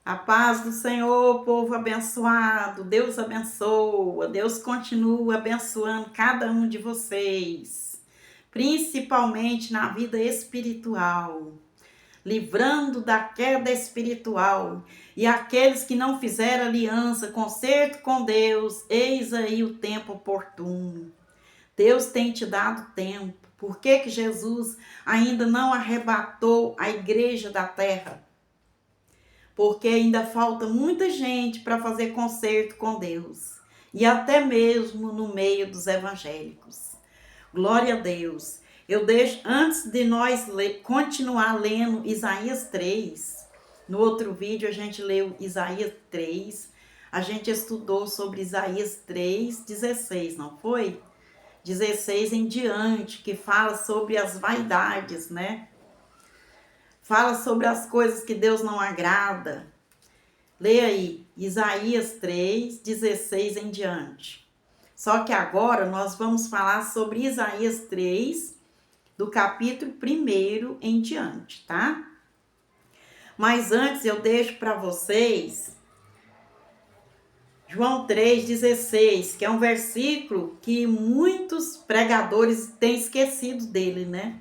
A paz do Senhor, povo abençoado. Deus abençoa. Deus continua abençoando cada um de vocês, principalmente na vida espiritual, livrando da queda espiritual. E aqueles que não fizeram aliança, concerto com Deus, eis aí o tempo oportuno. Deus tem te dado tempo. Por que Jesus ainda não arrebatou a igreja da terra? Porque ainda falta muita gente para fazer concerto com Deus, e até mesmo no meio dos evangélicos. Glória a Deus. Eu deixo, antes de nós continuar lendo Isaías 3, no outro vídeo a gente leu Isaías 3, a gente estudou sobre Isaías 3:16, não foi? 16 em diante, que fala sobre as vaidades, né? Fala sobre as coisas que Deus não agrada. Leia aí, Isaías 3:16 em diante. Só que agora nós vamos falar sobre Isaías 3, do capítulo 1 em diante, tá? Mas antes eu deixo para vocês João 3:16, que é um versículo que muitos pregadores têm esquecido dele, né?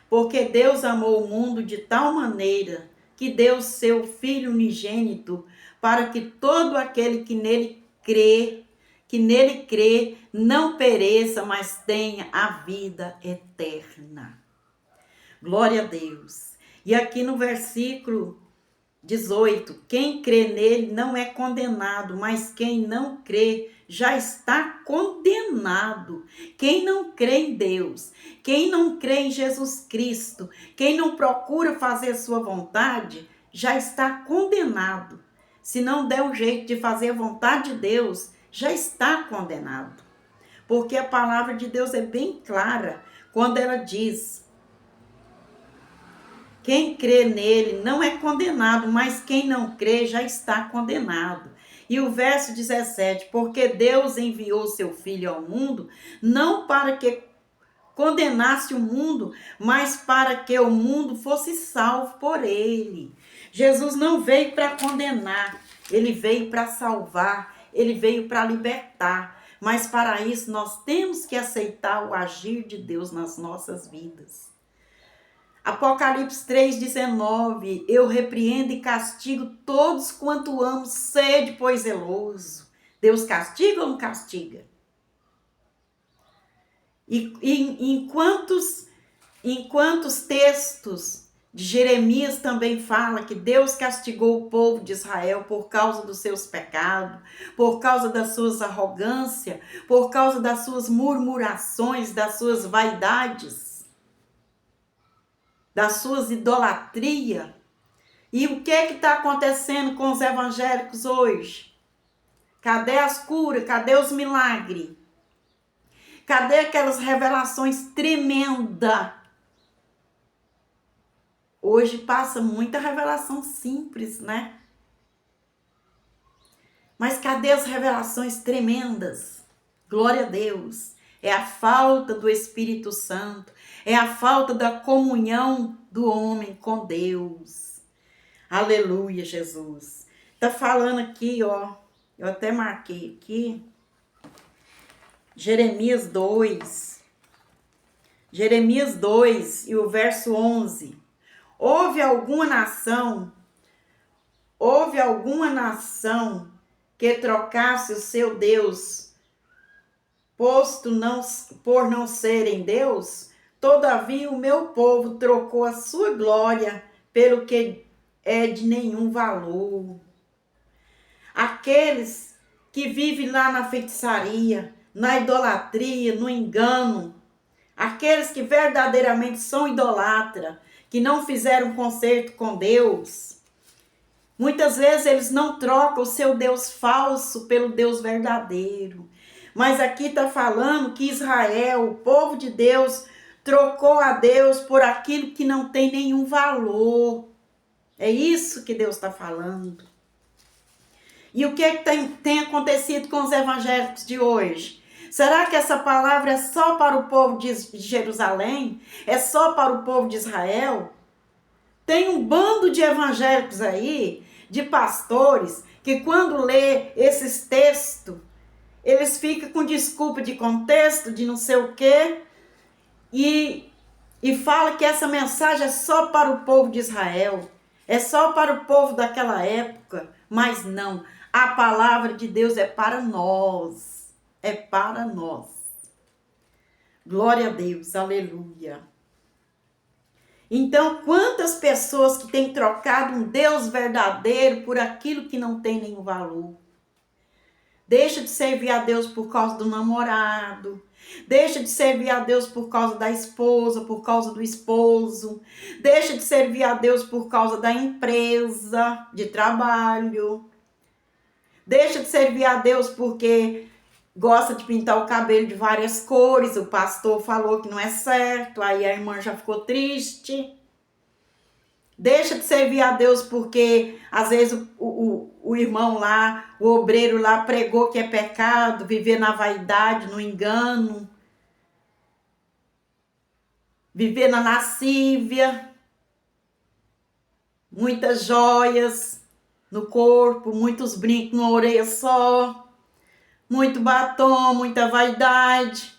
Porque Deus amou o mundo de tal maneira que deu seu Filho unigênito para que todo aquele que nele crê, não pereça, mas tenha a vida eterna. Glória a Deus. E aqui no versículo 18, quem crê nele não é condenado, mas quem não crê já está condenado. Quem não crê em Deus, quem não crê em Jesus Cristo, quem não procura fazer sua vontade, já está condenado. Se não der o jeito de fazer a vontade de Deus, já está condenado. Porque a palavra de Deus é bem clara quando ela diz: quem crê nele não é condenado, mas quem não crê já está condenado. E o verso 17, porque Deus enviou seu Filho ao mundo, não para que condenasse o mundo, mas para que o mundo fosse salvo por ele. Jesus não veio para condenar, ele veio para salvar, ele veio para libertar. Mas para isso nós temos que aceitar o agir de Deus nas nossas vidas. Apocalipse 3:19, eu repreendo e castigo todos quanto amo, sede, pois zeloso. Deus castiga ou não castiga? E em quantos textos de Jeremias também fala que Deus castigou o povo de Israel por causa dos seus pecados, por causa das suas arrogâncias, por causa das suas murmurações, das suas vaidades, das suas idolatrias. E o que está acontecendo com os evangélicos hoje? Cadê as curas? Cadê os milagres? Cadê aquelas revelações tremendas? Hoje passa muita revelação simples, né? Mas cadê as revelações tremendas? Glória a Deus. É a falta do Espírito Santo. É a falta da comunhão do homem com Deus. Aleluia, Jesus. Tá falando aqui, ó. Eu até marquei aqui. Jeremias 2. Jeremias 2 e o verso 11. Houve alguma nação que trocasse o seu Deus, por não serem Deus? Todavia o meu povo trocou a sua glória pelo que é de nenhum valor. Aqueles que vivem lá na feitiçaria, na idolatria, no engano, aqueles que verdadeiramente são idolatras, que não fizeram concerto com Deus, muitas vezes eles não trocam o seu Deus falso pelo Deus verdadeiro. Mas aqui está falando que Israel, o povo de Deus, trocou a Deus por aquilo que não tem nenhum valor. É isso que Deus está falando. E o que tem acontecido com os evangélicos de hoje? Será que essa palavra é só para o povo de Jerusalém? É só para o povo de Israel? Tem um bando de evangélicos aí, de pastores que quando lê esses textos, eles ficam com desculpa de contexto, de não sei o quê, e fala que essa mensagem é só para o povo de Israel, é só para o povo daquela época, mas não, a palavra de Deus é para nós, é para nós. Glória a Deus, aleluia. Então, quantas pessoas que têm trocado um Deus verdadeiro por aquilo que não tem nenhum valor. Deixa de servir a Deus por causa do namorado. Deixa de servir a Deus por causa da esposa, por causa do esposo. Deixa de servir a Deus por causa da empresa de trabalho. Deixa de servir a Deus porque gosta de pintar o cabelo de várias cores. O pastor falou que não é certo, aí a irmã já ficou triste. Deixa de servir a Deus porque às vezes o irmão lá, o obreiro lá pregou que é pecado, viver na vaidade, no engano, viver na lascívia, muitas joias no corpo, muitos brincos numa orelha só, muito batom, muita vaidade,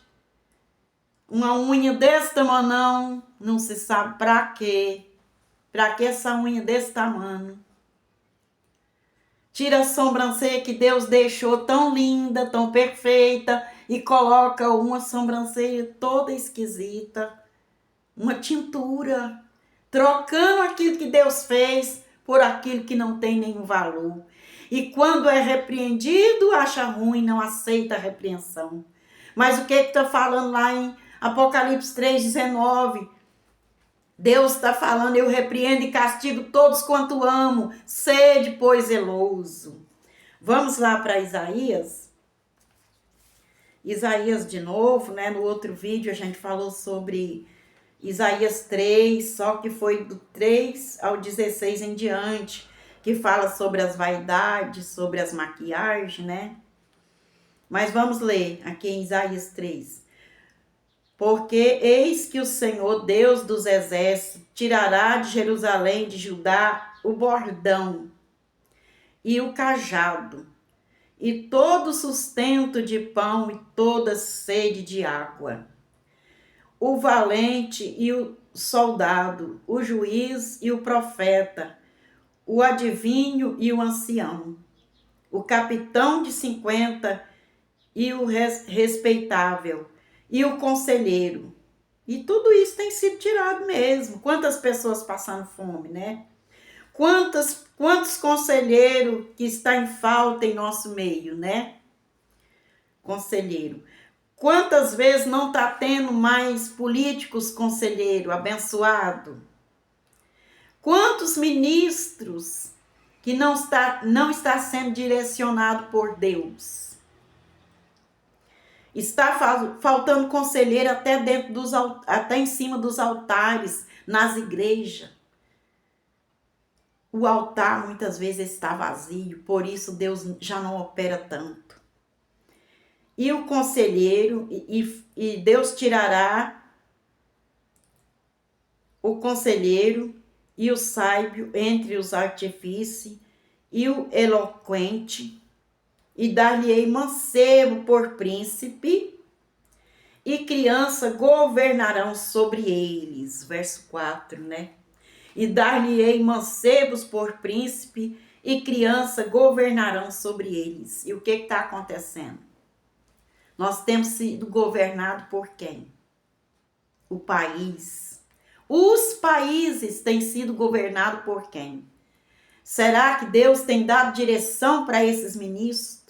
uma unha desse tamanho, não se sabe pra quê. Pra que essa unha desse tamanho? Tira a sobrancelha que Deus deixou tão linda, tão perfeita, e coloca uma sobrancelha toda esquisita, uma tintura, trocando aquilo que Deus fez por aquilo que não tem nenhum valor. E quando é repreendido, acha ruim, não aceita a repreensão. Mas o que está falando lá em Apocalipse 3,19? Deus está falando, eu repreendo e castigo todos quanto amo, sede, pois, zeloso. Vamos lá para Isaías. Isaías de novo, né? No outro vídeo a gente falou sobre Isaías 3, só que foi do 3 ao 16 em diante, que fala sobre as vaidades, sobre as maquiagens, né? Mas vamos ler aqui em Isaías 3. Porque eis que o Senhor, Deus dos exércitos, tirará de Jerusalém, de Judá, o bordão e o cajado, e todo sustento de pão e toda sede de água. O valente e o soldado, o juiz e o profeta, o adivinho e o ancião, o capitão de 50 e o respeitável, e o conselheiro. E tudo isso tem sido tirado mesmo. Quantas pessoas passando fome, né? Quantos conselheiros que está em falta em nosso meio, né? Conselheiro. Quantas vezes não está tendo mais políticos conselheiro abençoado? Quantos ministros que não está sendo direcionado por Deus? Está faltando conselheiro até até em cima dos altares, nas igrejas. O altar muitas vezes está vazio, por isso Deus já não opera tanto. E o conselheiro, e Deus tirará o conselheiro e o sábio entre os artífices e o eloquente, e dar-lhe-ei mancebo por príncipe, e criança governarão sobre eles. Verso 4, né? E dar-lhe-ei mancebos por príncipe, e criança governarão sobre eles. E o que está acontecendo? Nós temos sido governados por quem? O país. Os países têm sido governados por quem? Será que Deus tem dado direção para esses ministros?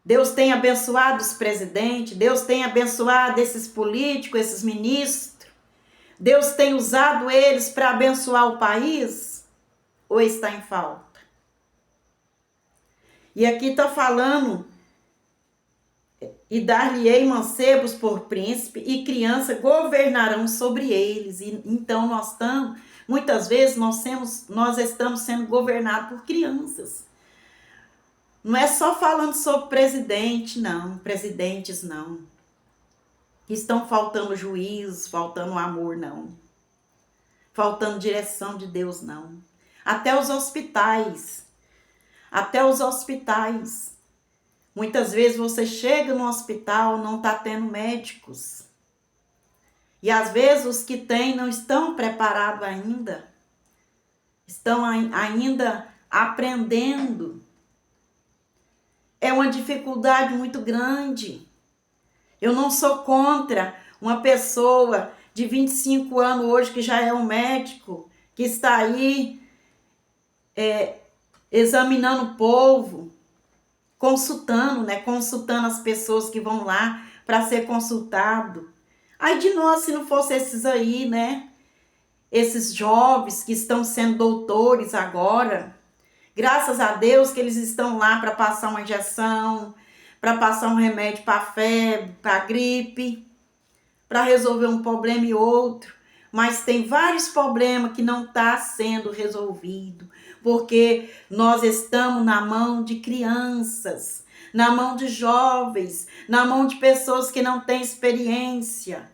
Deus tem abençoado os presidentes, Deus tem abençoado esses políticos, esses ministros. Deus tem usado eles para abençoar o país? Ou está em falta? E aqui está falando, e dar-lhe-ei mancebos por príncipe, e criança governarão sobre eles. E então muitas vezes nós estamos sendo governados por crianças. Não é só falando sobre presidentes, não. Estão faltando juízo, faltando amor, não. Faltando direção de Deus, não. Até os hospitais. Até os hospitais. Muitas vezes você chega no hospital, não está tendo médicos. E às vezes os que têm não estão preparados ainda. Estão ainda aprendendo. É uma dificuldade muito grande. Eu não sou contra uma pessoa de 25 anos hoje que já é um médico, que está aí examinando o povo, consultando, né? Consultando as pessoas que vão lá para ser consultado. Ai de nós se não fosse esses aí, né? Esses jovens que estão sendo doutores agora. Graças a Deus que eles estão lá para passar uma injeção, para passar um remédio para febre, para gripe, para resolver um problema e outro. Mas tem vários problemas que não está sendo resolvido, porque nós estamos na mão de crianças, na mão de jovens, na mão de pessoas que não têm experiência.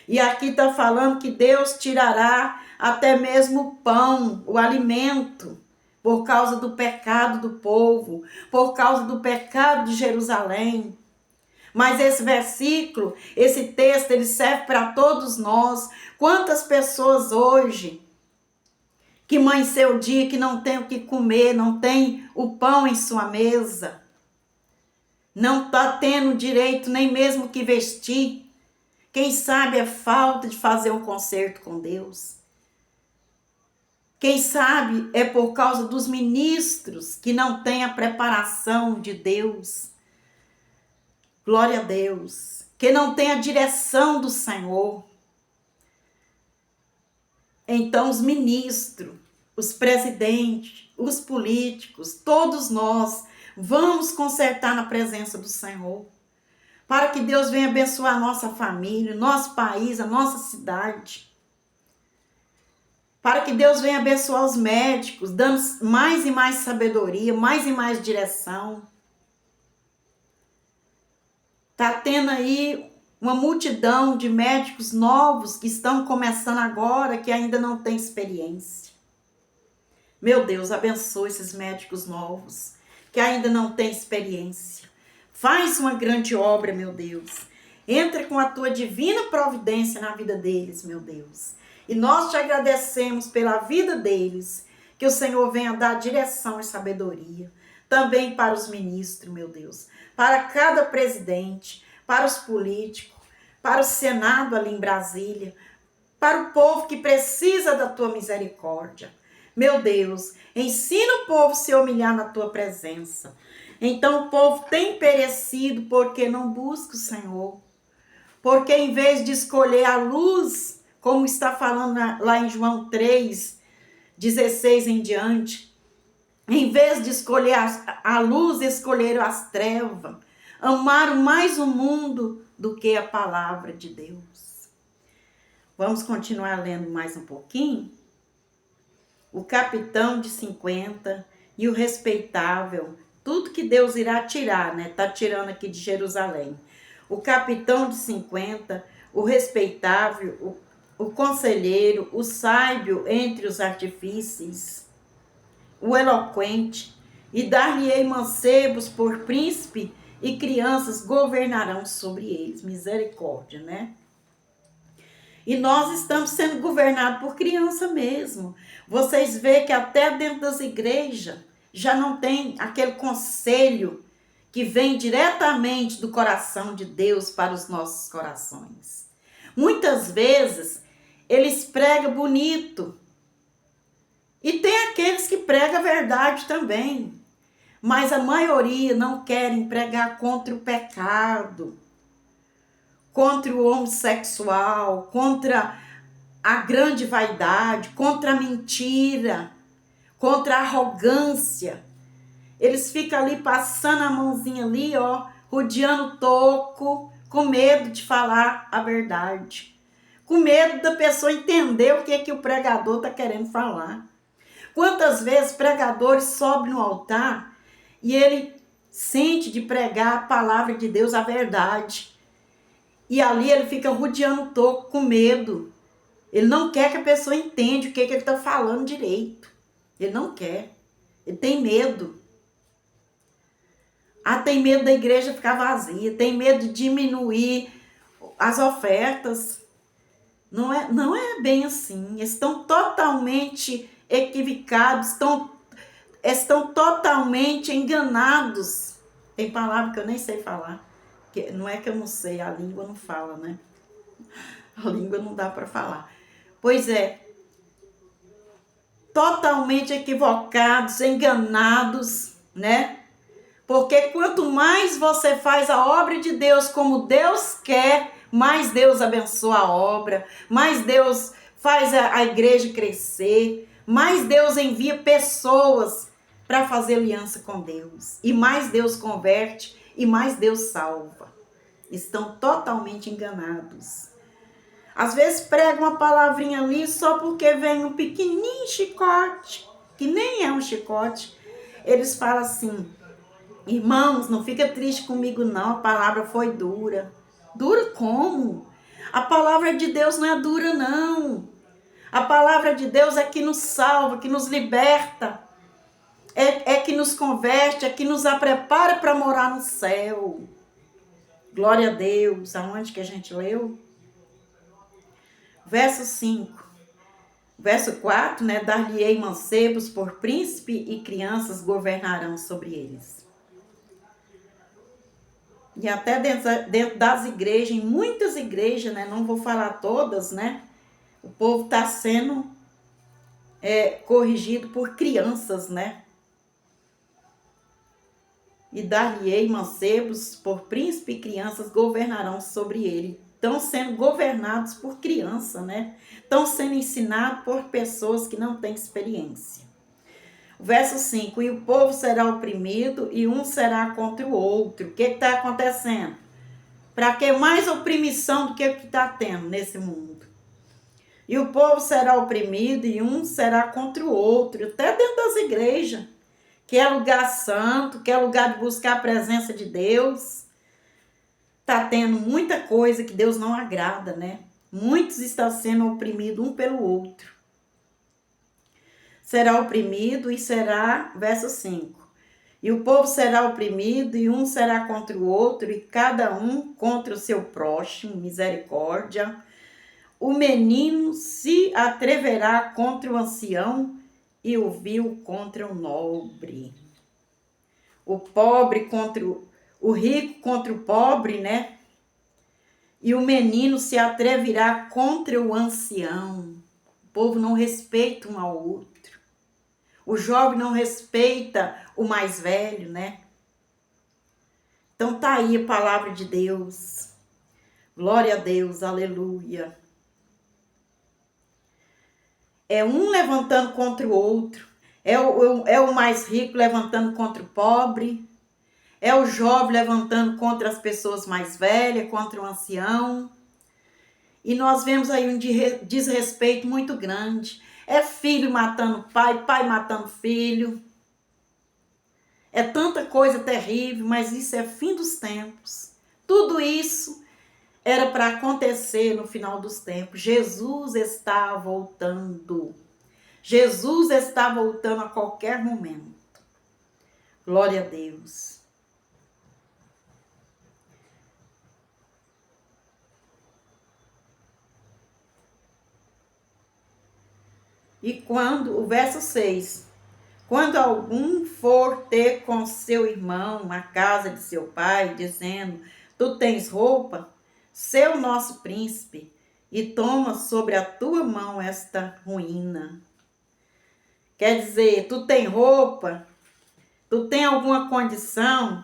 E aqui está falando que Deus tirará até mesmo o pão, o alimento, por causa do pecado do povo, por causa do pecado de Jerusalém. Mas esse versículo, esse texto, ele serve para todos nós. Quantas pessoas hoje que amanheceu o dia, que não tem o que comer, não tem o pão em sua mesa, não está tendo direito nem mesmo que vestir. Quem sabe é falta de fazer um concerto com Deus. Quem sabe é por causa dos ministros que não têm a preparação de Deus. Glória a Deus. Que não tem a direção do Senhor. Então os ministros, os presidentes, os políticos, todos nós vamos consertar na presença do Senhor. Para que Deus venha abençoar a nossa família, nosso país, a nossa cidade. Para que Deus venha abençoar os médicos, dando mais e mais sabedoria, mais e mais direção. Está tendo aí uma multidão de médicos novos que estão começando agora, que ainda não têm experiência. Meu Deus, abençoe esses médicos novos, que ainda não têm experiência. Faz uma grande obra, meu Deus. Entra com a tua divina providência na vida deles, meu Deus. E nós te agradecemos pela vida deles, que o Senhor venha dar direção e sabedoria. Também para os ministros, meu Deus. Para cada presidente, para os políticos, para o Senado ali em Brasília, para o povo que precisa da tua misericórdia. Meu Deus, ensina o povo a se humilhar na tua presença. Então o povo tem perecido porque não busca o Senhor. Porque em vez de escolher a luz, como está falando lá em João 3:16 em diante, em vez de escolher a luz, escolheram as trevas. Amaram mais o mundo do que a palavra de Deus. Vamos continuar lendo mais um pouquinho? O capitão de 50 e o respeitável, tudo que Deus irá tirar, né? Tá tirando aqui de Jerusalém. O capitão de 50, o respeitável, o conselheiro, o sábio entre os artífices, o eloquente, e dar-lhe-ei mancebos por príncipe, e crianças governarão sobre eles. Misericórdia, né? E nós estamos sendo governados por criança mesmo. Vocês veem que até dentro das igrejas já não tem aquele conselho que vem diretamente do coração de Deus para os nossos corações. Muitas vezes eles pregam bonito. E tem aqueles que pregam a verdade também. Mas a maioria não querem pregar contra o pecado, contra o homossexual, contra a grande vaidade, contra a mentira, contra a arrogância. Eles ficam ali passando a mãozinha ali, ó, rodeando o toco, com medo de falar a verdade. Com medo da pessoa entender o que o pregador está querendo falar. Quantas vezes pregadores sobem no altar e ele sente de pregar a palavra de Deus, a verdade. E ali ele fica rodeando o toco com medo. Ele não quer que a pessoa entenda o que ele está falando direito. Ele não quer. Ele tem medo. Tem medo da igreja ficar vazia, tem medo de diminuir as ofertas. Não é bem assim. Estão totalmente equivocados, estão totalmente enganados. Tem palavra que eu nem sei falar. Que não é que eu não sei, a língua não fala, né? A língua não dá para falar. Pois é, totalmente equivocados, enganados, né? Porque quanto mais você faz a obra de Deus como Deus quer, mais Deus abençoa a obra, mais Deus faz a igreja crescer, mais Deus envia pessoas para fazer aliança com Deus, e mais Deus converte, e mais Deus salva. Estão totalmente enganados. Às vezes pregam uma palavrinha ali só porque vem um pequenininho chicote, que nem é um chicote. Eles falam assim: irmãos, não fica triste comigo não, a palavra foi dura. Dura como? A palavra de Deus não é dura não. A palavra de Deus é que nos salva, que nos liberta, é que nos converte, é que nos prepara para morar no céu. Glória a Deus. Aonde que a gente leu? Verso 5. Verso 4, né? Dar-lhe-ei mancebos por príncipe e crianças governarão sobre eles. E até dentro das igrejas, em muitas igrejas, né? Não vou falar todas, né? O povo está sendo corrigido por crianças, né? E dar-lhe-ei mancebos por príncipe e crianças governarão sobre ele. Estão sendo governados por criança, né? Estão sendo ensinados por pessoas que não têm experiência. Verso 5, e o povo será oprimido e um será contra o outro. O que está acontecendo? Para que mais oprimição do que o que está tendo nesse mundo? E o povo será oprimido e um será contra o outro, até dentro das igrejas, que é lugar santo, que é lugar de buscar a presença de Deus. Está tendo muita coisa que Deus não agrada, né? Muitos estão sendo oprimidos um pelo outro. Será oprimido e será, verso 5. E o povo será oprimido e um será contra o outro e cada um contra o seu próximo, misericórdia. O menino se atreverá contra o ancião e o vil contra o nobre. O pobre contra o rico contra o pobre, né? E o menino se atreverá contra o ancião. O povo não respeita um ao outro. O jovem não respeita o mais velho, né? Então tá aí a palavra de Deus. Glória a Deus, aleluia. É um levantando contra o outro. É o mais rico levantando contra o pobre. É o jovem levantando contra as pessoas mais velhas, contra o ancião. E nós vemos aí um desrespeito muito grande. É filho matando pai, pai matando filho. É tanta coisa terrível, mas isso é fim dos tempos. Tudo isso era para acontecer no final dos tempos. Jesus está voltando. Jesus está voltando a qualquer momento. Glória a Deus. E quando, o verso 6, quando algum for ter com seu irmão a casa de seu pai, dizendo, tu tens roupa, sê o nosso príncipe, e toma sobre a tua mão esta ruína. Quer dizer, tu tem roupa, tu tem alguma condição,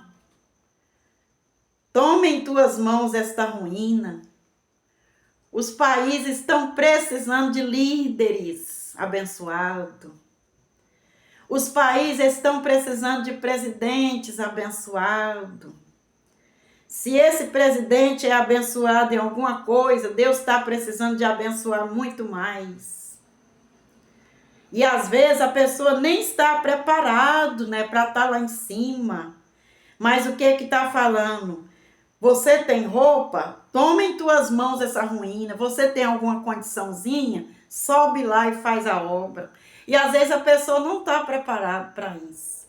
toma em tuas mãos esta ruína. Os países estão precisando de líderes abençoados. Os países estão precisando de presidentes abençoados. Se esse presidente é abençoado em alguma coisa, Deus está precisando de abençoar muito mais. E às vezes a pessoa nem está preparado, né, para estar lá em cima. Mas o que está falando? Você tem roupa? Toma em tuas mãos essa ruína. Você tem alguma condiçãozinha? Sobe lá e faz a obra. E às vezes a pessoa não está preparada para isso.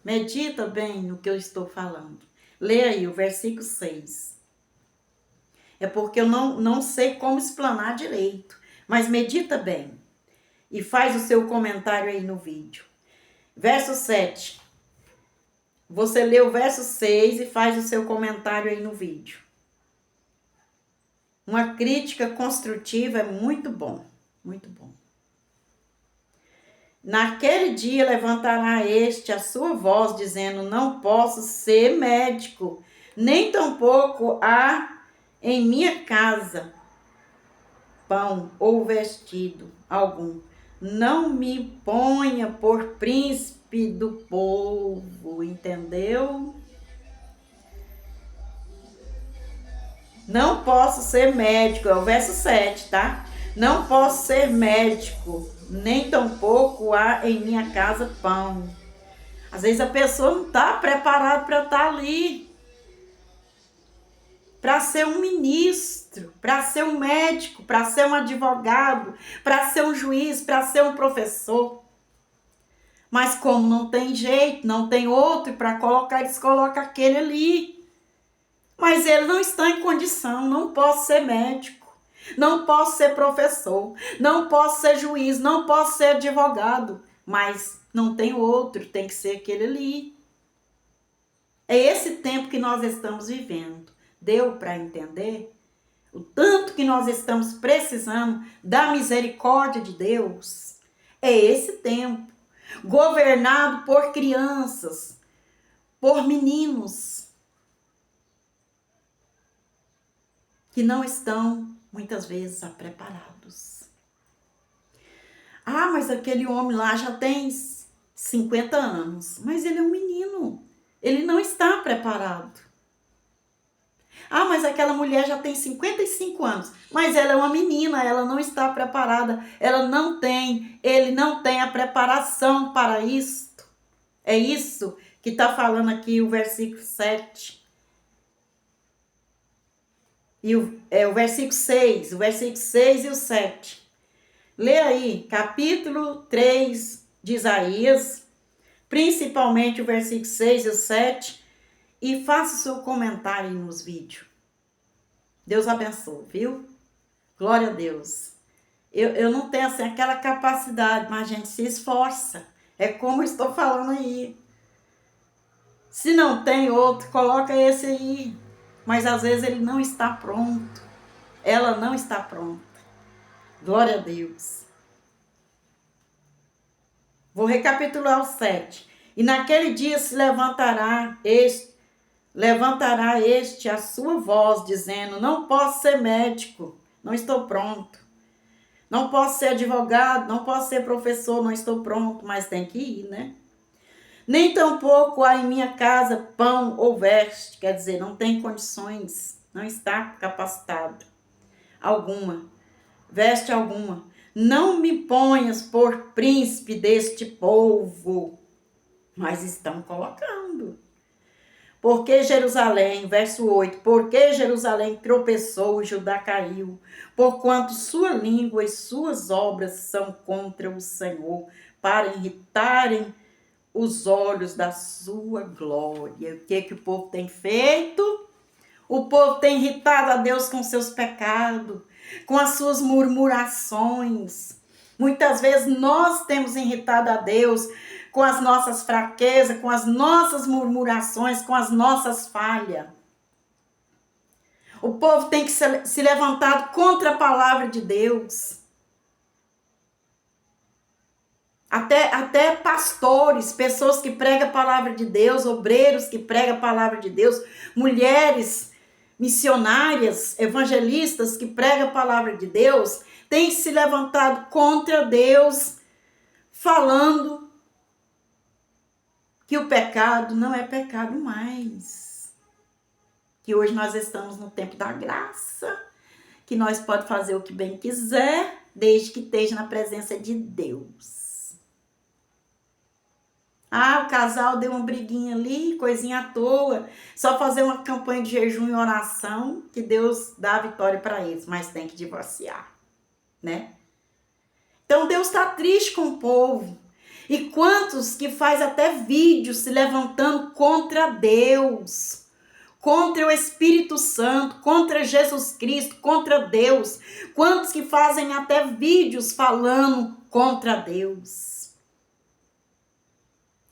Medita bem no que eu estou falando. Lê aí o versículo 6. É porque eu não sei como explanar direito. Mas medita bem. E faz o seu comentário aí no vídeo. Verso 7. Você lê o verso 6 e faz o seu comentário aí no vídeo. Uma crítica construtiva é muito bom. Muito bom. Naquele dia levantará este a sua voz, dizendo: não posso ser médico, nem tampouco há em minha casa pão ou vestido algum. Não me ponha por príncipe do povo, entendeu? Não posso ser médico, é o verso 7, tá? Não posso ser médico, nem tampouco há em minha casa pão. Às vezes a pessoa não está preparada para estar ali, para ser um ministro, para ser um médico, para ser um advogado, para ser um juiz, para ser um professor. Mas como não tem jeito, não tem outro para colocar, eles colocam aquele ali. Mas ele não está em condição, não posso ser médico, não posso ser professor, não posso ser juiz, não posso ser advogado, mas não tem outro, tem que ser aquele ali. É esse tempo que nós estamos vivendo. Deu para entender? O tanto que nós estamos precisando da misericórdia de Deus. É esse tempo, governado por crianças, por meninos, que não estão, muitas vezes, preparados. Ah, mas aquele homem lá já tem 50 anos. Mas ele é um menino. Ele não está preparado. Ah, mas aquela mulher já tem 55 anos. Mas ela é uma menina, ela não está preparada. Ele não tem a preparação para isto. É isso que está falando aqui o versículo 7. E o versículo 6, o versículo 6 e o 7. Lê aí, capítulo 3 de Isaías, principalmente o versículo 6 e o 7, e faça o seu comentário aí nos vídeos. Deus abençoe, viu? Glória a Deus. Eu não tenho assim aquela capacidade, mas a gente se esforça. É como eu estou falando aí. Se não tem outro, coloca esse aí. Mas às vezes ele não está pronto. Ela não está pronta. Glória a Deus. Vou recapitular o 7. E naquele dia se levantará este a sua voz, dizendo: não posso ser médico, não estou pronto. Não posso ser advogado, não posso ser professor, não estou pronto, mas tem que ir, né? Nem tampouco há em minha casa pão ou veste, quer dizer, não tem condições, não está capacitado alguma, veste alguma. Não me ponhas por príncipe deste povo, mas estão colocando. Porque Jerusalém, verso 8, porque Jerusalém tropeçou e Judá caiu, porquanto sua língua e suas obras são contra o Senhor, para irritarem os olhos da sua glória. O que o povo tem feito? O povo tem irritado a Deus com seus pecados, com as suas murmurações. Muitas vezes nós temos irritado a Deus com as nossas fraquezas, com as nossas murmurações, com as nossas falhas. O povo tem que se levantar contra a palavra de Deus. Até pastores, pessoas que pregam a palavra de Deus, obreiros que pregam a palavra de Deus, mulheres missionárias, evangelistas que pregam a palavra de Deus, têm se levantado contra Deus, falando que o pecado não é pecado mais. Que hoje nós estamos no tempo da graça, que nós podemos fazer o que bem quiser, desde que esteja na presença de Deus. Ah, o casal deu uma briguinha ali, coisinha à toa. Só fazer uma campanha de jejum e oração, que Deus dá a vitória para eles, mas tem que divorciar, né? Então Deus está triste com o povo. E quantos que faz até vídeos se levantando contra Deus, contra o Espírito Santo, contra Jesus Cristo, contra Deus. Quantos que fazem até vídeos falando contra Deus,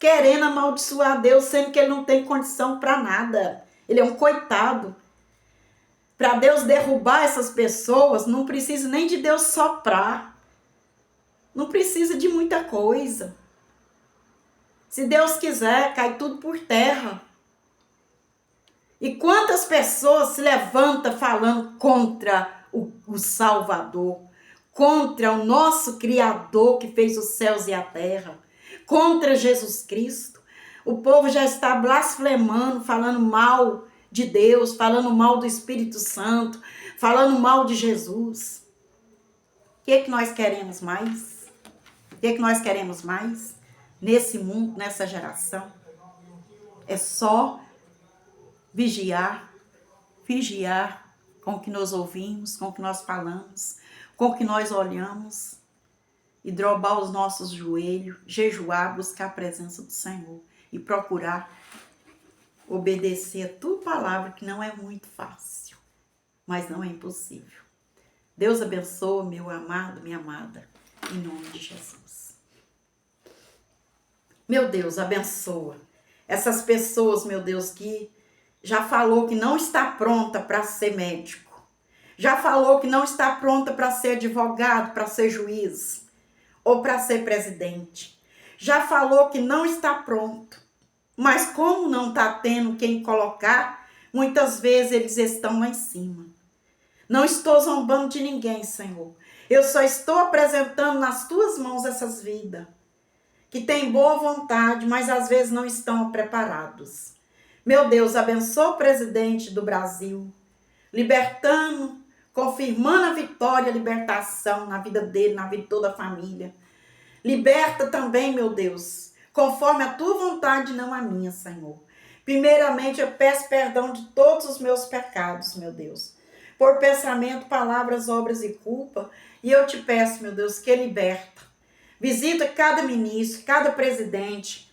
querendo amaldiçoar Deus, sendo que ele não tem condição para nada. Ele é um coitado. Para Deus derrubar essas pessoas, não precisa nem de Deus soprar. Não precisa de muita coisa. Se Deus quiser, cai tudo por terra. E quantas pessoas se levantam falando contra o Salvador, contra o nosso Criador que fez os céus e a terra, contra Jesus Cristo. O povo já está blasfemando, falando mal de Deus, falando mal do Espírito Santo, falando mal de Jesus. O que é que nós queremos mais? O que é que nós queremos mais nesse mundo, nessa geração? É só vigiar com o que nós ouvimos, com o que nós falamos, com o que nós olhamos, e drobar os nossos joelhos, jejuar, buscar a presença do Senhor e procurar obedecer a tua palavra, que não é muito fácil, mas não é impossível. Deus abençoe, meu amado, minha amada, em nome de Jesus. Meu Deus, abençoa essas pessoas, meu Deus, que já falou que não está pronta para ser médico, já falou que não está pronta para ser advogado, para ser juiz ou para ser presidente, já falou que não está pronto, mas como não está tendo quem colocar, muitas vezes eles estão lá em cima. Não estou zombando de ninguém, Senhor. Eu só estou apresentando nas tuas mãos essas vidas que têm boa vontade, mas às vezes não estão preparados. Meu Deus, abençoa o presidente do Brasil, libertando, confirmando a vitória, a libertação na vida dele, na vida de toda a família. Liberta também, meu Deus, conforme a tua vontade, não a minha, Senhor. Primeiramente, eu peço perdão de todos os meus pecados, meu Deus, por pensamento, palavras, obras e culpa. E eu te peço, meu Deus, que liberta. Visita cada ministro, cada presidente,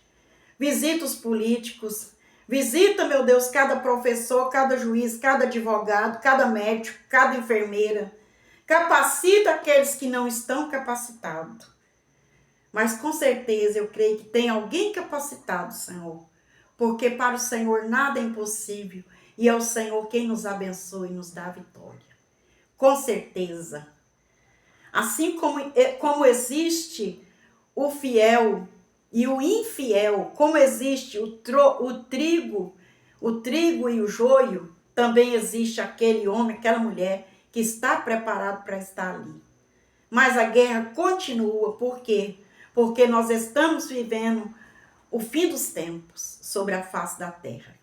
visita os políticos, visita, meu Deus, cada professor, cada juiz, cada advogado, cada médico, cada enfermeira. Capacita aqueles que não estão capacitados. Mas com certeza eu creio que tem alguém capacitado, Senhor. Porque para o Senhor nada é impossível. E é o Senhor quem nos abençoa e nos dá a vitória. Com certeza. Assim como existe o fiel e o infiel, como existe o trigo e o joio, também existe aquele homem, aquela mulher que está preparado para estar ali. Mas a guerra continua, por quê? Porque nós estamos vivendo o fim dos tempos sobre a face da terra.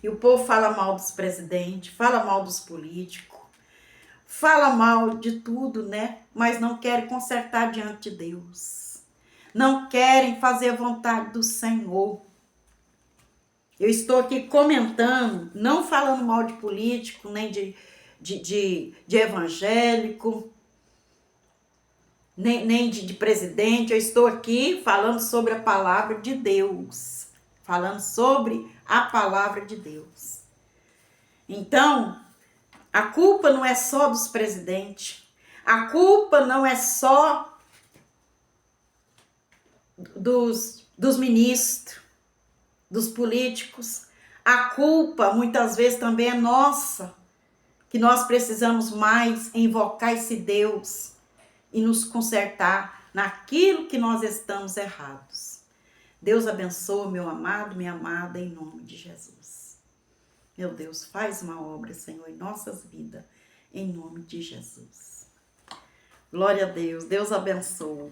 E o povo fala mal dos presidentes, fala mal dos políticos, fala mal de tudo, né? Mas não querem consertar diante de Deus. Não querem fazer a vontade do Senhor. Eu estou aqui comentando, não falando mal de político, nem de evangélico, nem de presidente. Eu estou aqui falando sobre a palavra de Deus. Falando sobre a palavra de Deus. Então, a culpa não é só dos presidentes. A culpa não é só dos ministros, dos políticos. A culpa muitas vezes também é nossa, que nós precisamos mais invocar esse Deus e nos consertar naquilo que nós estamos errados. Deus abençoe, meu amado, minha amada, em nome de Jesus. Meu Deus, faz uma obra, Senhor, em nossas vidas, em nome de Jesus. Glória a Deus, Deus abençoa.